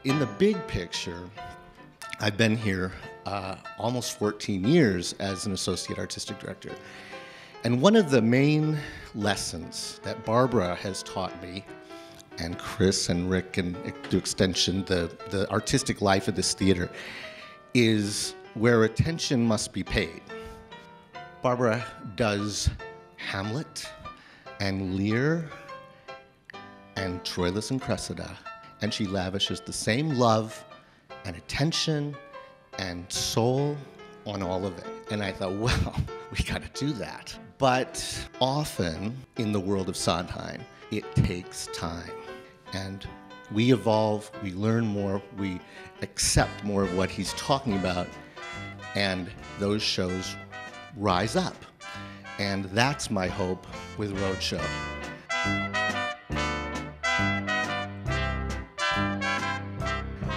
in the big picture, I've been here almost 14 years as an associate artistic director. And one of the main lessons that Barbara has taught me, and Chris and Rick, and to extension, the artistic life of this theater, is where attention must be paid. Barbara does Hamlet and Lear and Troilus and Cressida, and she lavishes the same love and attention and soul on all of it. And I thought, well, we gotta do that. But often in the world of Sondheim, it takes time. And we evolve, we learn more, we accept more of what he's talking about, and those shows rise up. And that's my hope with Roadshow.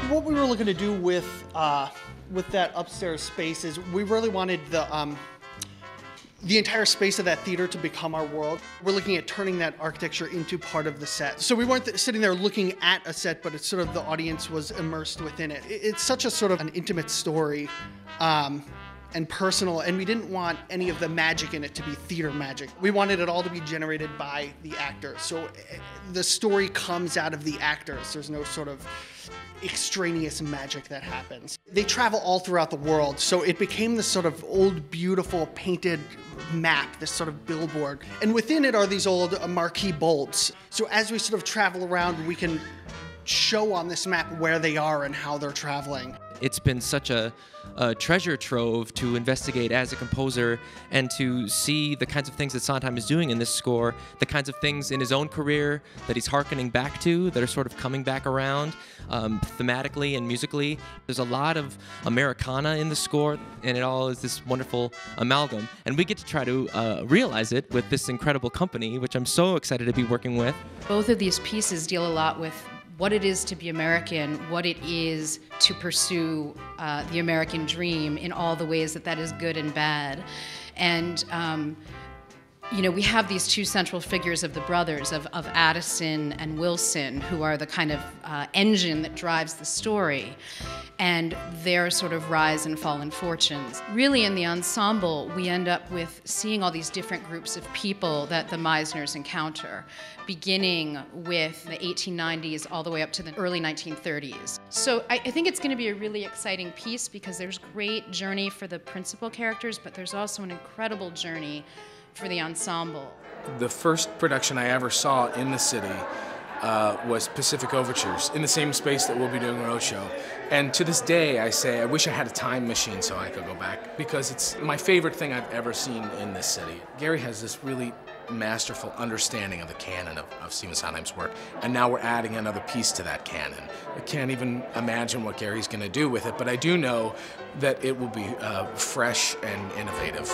What we were looking to do with that upstairs space is we really wanted the entire space of that theater to become our world. We're looking at turning that architecture into part of the set. So we weren't sitting there looking at a set, but it's sort of the audience was immersed within it. It's such a sort of an intimate story and personal, and we didn't want any of the magic in it to be theater magic. We wanted it all to be generated by the actors. So the story comes out of the actors. There's no sort of extraneous magic that happens. They travel all throughout the world, so it became this sort of old, beautiful, painted map, this sort of billboard. And within it are these old marquee bolts. So as we sort of travel around, we can show on this map where they are and how they're traveling. It's been such a treasure trove to investigate as a composer and to see the kinds of things that Sondheim is doing in this score, the kinds of things in his own career that he's hearkening back to, that are sort of coming back around thematically and musically. There's a lot of Americana in the score, and it all is this wonderful amalgam. And we get to try to realize it with this incredible company, which I'm so excited to be working with. Both of these pieces deal a lot with what it is to be American, what it is to pursue the American dream in all the ways that is good and bad. And you know, we have these two central figures of the brothers, of Addison and Wilson, who are the kind of engine that drives the story, and their sort of rise and fall in fortunes. Really, in the ensemble, we end up with seeing all these different groups of people that the Meisners encounter, beginning with the 1890s all the way up to the early 1930s. So I think it's going to be a really exciting piece because there's great journey for the principal characters, but there's also an incredible journey for the ensemble. The first production I ever saw in the city was Pacific Overtures, in the same space that we'll be doing Roadshow. And to this day, I say, I wish I had a time machine so I could go back, because it's my favorite thing I've ever seen in this city. Gary has this really masterful understanding of the canon of Stephen Sondheim's work, and now we're adding another piece to that canon. I can't even imagine what Gary's going to do with it, but I do know that it will be fresh and innovative.